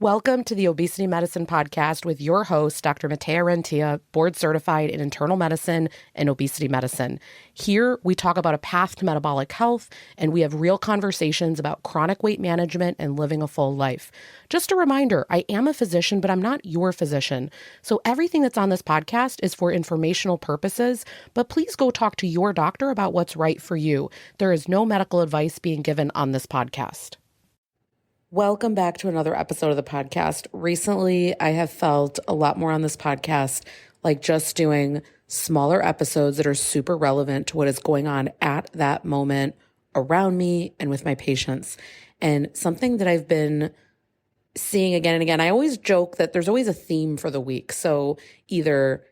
Welcome to the Obesity Medicine Podcast with your host, Dr. Matea Rentia, board certified in internal medicine and obesity medicine. Here, we talk about a path to metabolic health, and we have real conversations about chronic weight management and living a full life. Just a reminder, I am a physician, but I'm not your physician. So everything that's on this podcast is for informational purposes, but please go talk to your doctor about what's right for you. There is no medical advice being given on this podcast. Welcome back to another episode of the podcast. Recently, I have felt a lot more on this podcast like just doing smaller episodes that are super relevant to what is going on at that moment around me and with my patients. And something that I've been seeing again and again, I always joke that there's always a theme for the week. So either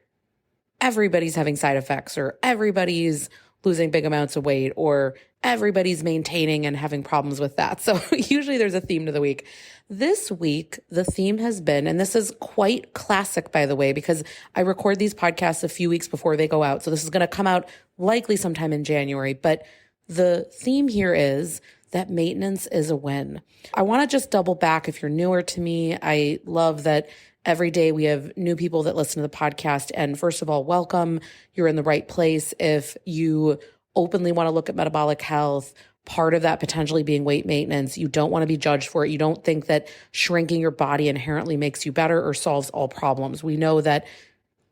everybody's having side effects, or everybody's losing big amounts of weight, or everybody's maintaining and having problems with that. So usually there's a theme to the week. This week, the theme has been, and this is quite classic, by the way, because I record these podcasts a few weeks before they go out. So this is going to come out likely sometime in January. But the theme here is that maintenance is a win. I want to just double back if you're newer to me. I love that every day we have new people that listen to the podcast. And first of all, welcome. You're in the right place. If you openly want to look at metabolic health, part of that potentially being weight maintenance, you don't want to be judged for it. You don't think that shrinking your body inherently makes you better or solves all problems. We know that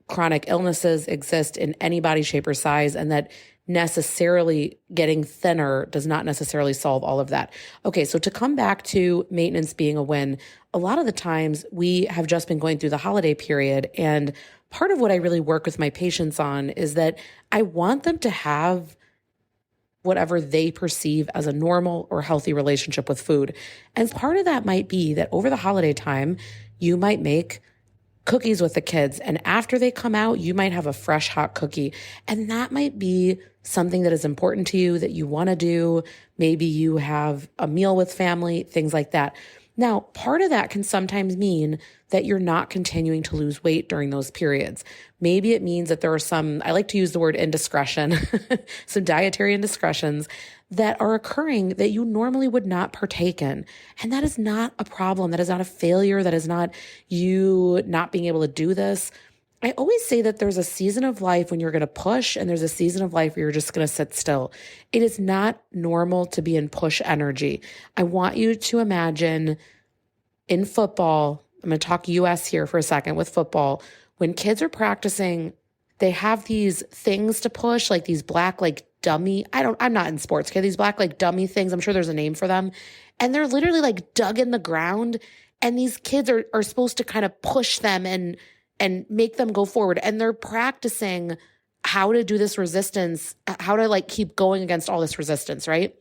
chronic illnesses exist in any body shape or size, and that necessarily getting thinner does not necessarily solve all of that. Okay, so to come back to maintenance being a win, a lot of the times we have just been going through the holiday period, and part of what I really work with my patients on is that I want them to have whatever they perceive as a normal or healthy relationship with food. And part of that might be that over the holiday time, you might make cookies with the kids, and after they come out, you might have a fresh hot cookie. And that might be something that is important to you, that you want to do. Maybe you have a meal with family, things like that. Now, part of that can sometimes mean that you're not continuing to lose weight during those periods. Maybe it means that there are some, I like to use the word indiscretion, some dietary indiscretions that are occurring that you normally would not partake in. And that is not a problem. That is not a failure. That is not you not being able to do this. I always say that there's a season of life when you're going to push, and there's a season of life where you're just going to sit still. It is not normal to be in push energy. I want you to imagine in football, I'm going to talk US here for a second with football. When kids are practicing, they have these things to push, like these black, like dummy, I'm not in sports, okay? These black, like dummy things, I'm sure there's a name for them. And they're literally like dug in the ground. And these kids are supposed to kind of push them and make them go forward. And they're practicing how to do this resistance, how to like keep going against all this resistance, right?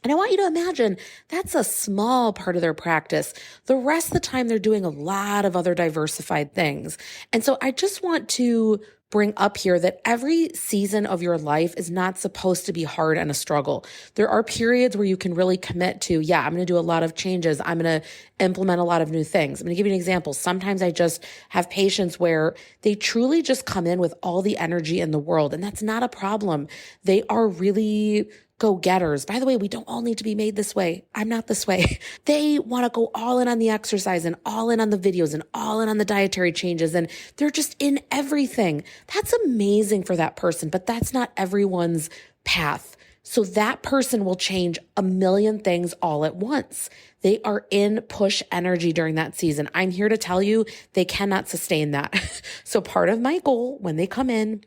And I want you to imagine that's a small part of their practice. The rest of the time, they're doing a lot of other diversified things. And so I just want to bring up here that every season of your life is not supposed to be hard and a struggle. There are periods where you can really commit to, I'm going to do a lot of changes. I'm going to implement a lot of new things. I'm going to give you an example. Sometimes I just have patients where they truly just come in with all the energy in the world, and that's not a problem. They are really go-getters. By the way, we don't all need to be made this way. I'm not this way. They want to go all in on the exercise and all in on the videos and all in on the dietary changes, and they're just in everything. That's amazing for that person, but that's not everyone's path. So that person will change a million things all at once. They are in push energy during that season. I'm here to tell you they cannot sustain that. So part of my goal when they come in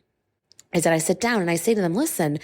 is that I sit down and I say to them, listen,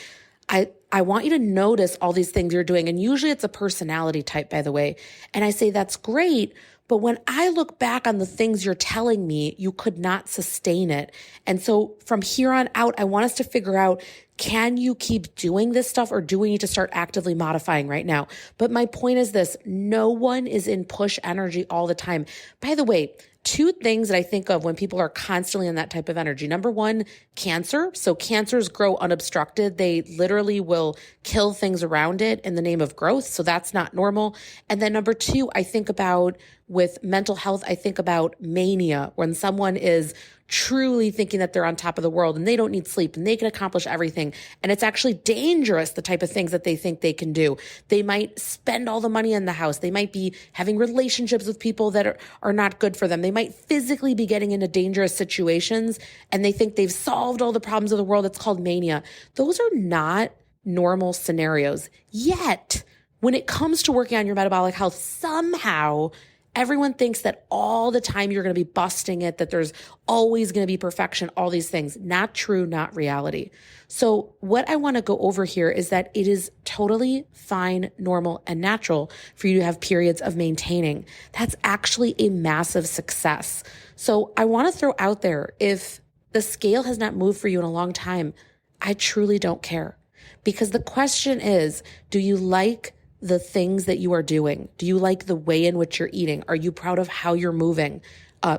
I want you to notice all these things you're doing. And usually it's a personality type, by the way. And I say, that's great. But when I look back on the things you're telling me, you could not sustain it. And so from here on out, I want us to figure out, can you keep doing this stuff, or do we need to start actively modifying right now? But my point is this: no one is in push energy all the time. By the way, two things that I think of when people are constantly in that type of energy. Number one, cancer. So cancers grow unobstructed. They literally will kill things around it in the name of growth. So that's not normal. And then number two, I think about With mental health, I think about mania, when someone is truly thinking that they're on top of the world and they don't need sleep and they can accomplish everything. And it's actually dangerous, the type of things that they think they can do. They might spend all the money in the house. They might be having relationships with people that are not good for them. They might physically be getting into dangerous situations and they think they've solved all the problems of the world. It's called mania. Those are not normal scenarios. Yet, when it comes to working on your metabolic health, somehow everyone thinks that all the time you're going to be busting it, that there's always going to be perfection, all these things. Not true, not reality. So what I want to go over here is that it is totally fine, normal, and natural for you to have periods of maintaining. That's actually a massive success. So I want to throw out there, if the scale has not moved for you in a long time, I truly don't care. Because the question is, do you like the things that you are doing? Do you like the way in which you're eating? Are you proud of how you're moving,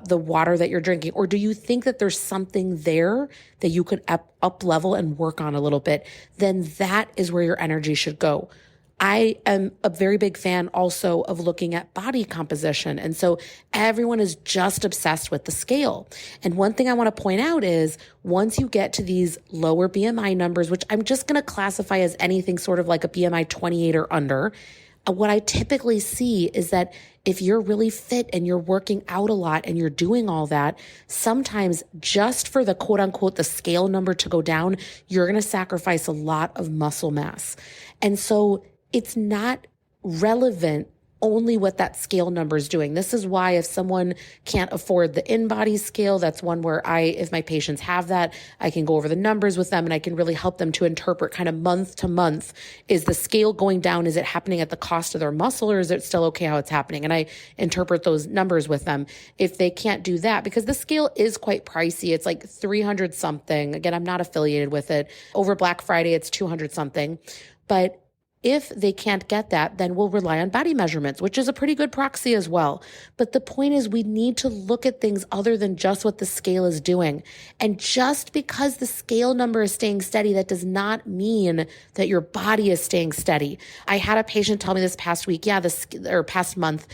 the water that you're drinking? Or do you think that there's something there that you could up level and work on a little bit? Then that is where your energy should go. I am a very big fan also of looking at body composition. And so everyone is just obsessed with the scale. And one thing I want to point out is once you get to these lower BMI numbers, which I'm just going to classify as anything sort of like a BMI 28 or under, what I typically see is that if you're really fit and you're working out a lot and you're doing all that, sometimes just for the quote unquote, the scale number to go down, you're going to sacrifice a lot of muscle mass. And so it's not relevant only what that scale number is doing. This is why if someone can't afford the in-body scale, that's one where if my patients have that, I can go over the numbers with them and I can really help them to interpret kind of month to month. Is the scale going down? Is it happening at the cost of their muscle, or is it still okay how it's happening? And I interpret those numbers with them. If they can't do that, because the scale is quite pricey, it's like 300 something. Again, I'm not affiliated with it. Over Black Friday, it's 200 something. But if they can't get that, then we'll rely on body measurements, which is a pretty good proxy as well. But the point is, we need to look at things other than just what the scale is doing. And just because the scale number is staying steady, that does not mean that your body is staying steady. I had a patient tell me this past week, past month,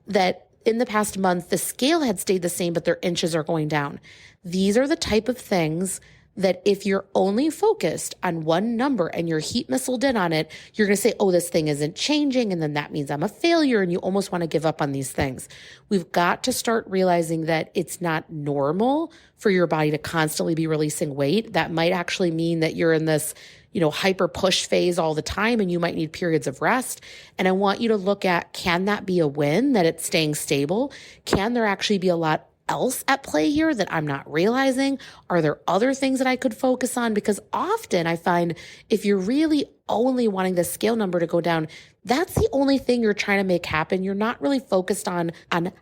that in the past month, the scale had stayed the same, but their inches are going down. These are the type of things that if you're only focused on one number and you're heat missiled in on it, you're going to say, oh, this thing isn't changing. And then that means I'm a failure. And you almost want to give up on these things. We've got to start realizing that it's not normal for your body to constantly be releasing weight. That might actually mean that you're in this, hyper push phase all the time, and you might need periods of rest. And I want you to look at, can that be a win, that it's staying stable? Can there actually be a lot else at play here that I'm not realizing? Are there other things that I could focus on? Because often I find if you're really only wanting the scale number to go down, that's the only thing you're trying to make happen. You're not really focused on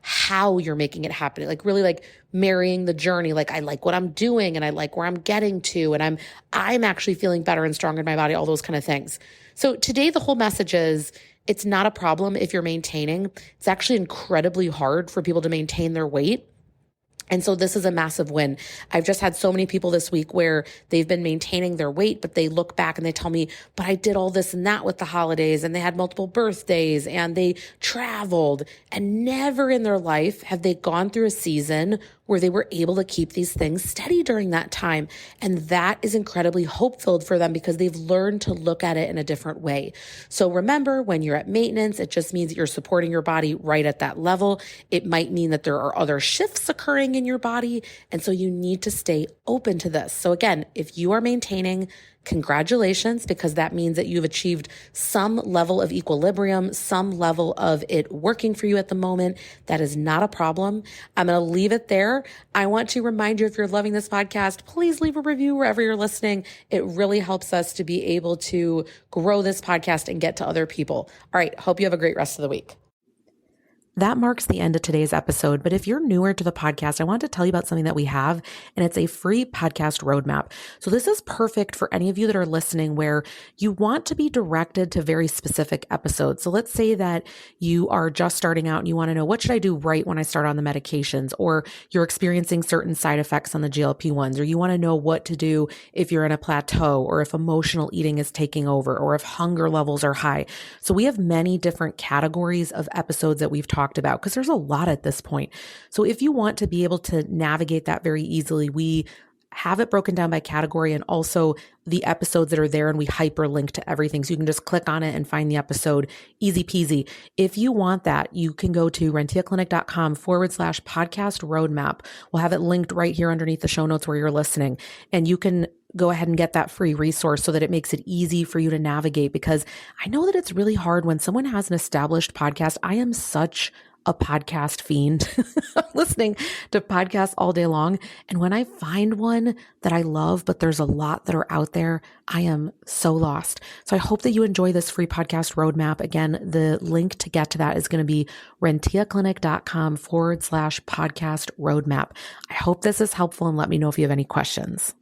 how you're making it happen. Like really like marrying the journey. Like I like what I'm doing and I like where I'm getting to, and I'm actually feeling better and stronger in my body, all those kind of things. So today the whole message is, it's not a problem if you're maintaining. It's actually incredibly hard for people to maintain their weight. And so this is a massive win. I've just had so many people this week where they've been maintaining their weight, but they look back and they tell me, but I did all this and that with the holidays, and they had multiple birthdays and they traveled, and never in their life have they gone through a season where they were able to keep these things steady during that time. And that is incredibly hope-filled for them because they've learned to look at it in a different way. So remember, when you're at maintenance, it just means that you're supporting your body right at that level. It might mean that there are other shifts occurring in your body. And so you need to stay open to this. So again, if you are maintaining, congratulations, because that means that you've achieved some level of equilibrium, some level of it working for you at the moment. That is not a problem. I'm going to leave it there. I want to remind you, if you're loving this podcast, please leave a review wherever you're listening. It really helps us to be able to grow this podcast and get to other people. All right. Hope you have a great rest of the week. That marks the end of today's episode. But if you're newer to the podcast, I want to tell you about something that we have, and it's a free podcast roadmap. So this is perfect for any of you that are listening where you want to be directed to very specific episodes. So let's say that you are just starting out and you want to know, what should I do right when I start on the medications? Or you're experiencing certain side effects on the GLP-1s, or you want to know what to do if you're in a plateau, or if emotional eating is taking over, or if hunger levels are high. So we have many different categories of episodes that we've talked talked about, because there's a lot at this point. So if you want to be able to navigate that very easily, we have it broken down by category and also the episodes that are there, and we hyperlink to everything. So you can just click on it and find the episode, easy peasy. If you want that, you can go to rentiaclinic.com/podcast roadmap. We'll have it linked right here underneath the show notes where you're listening. And you can go ahead and get that free resource so that it makes it easy for you to navigate, because I know that it's really hard when someone has an established podcast. I am such a podcast fiend, listening to podcasts all day long. And when I find one that I love, but there's a lot that are out there, I am so lost. So I hope that you enjoy this free podcast roadmap. Again, the link to get to that is going to be rentiaclinic.com/podcast roadmap. I hope this is helpful, and let me know if you have any questions.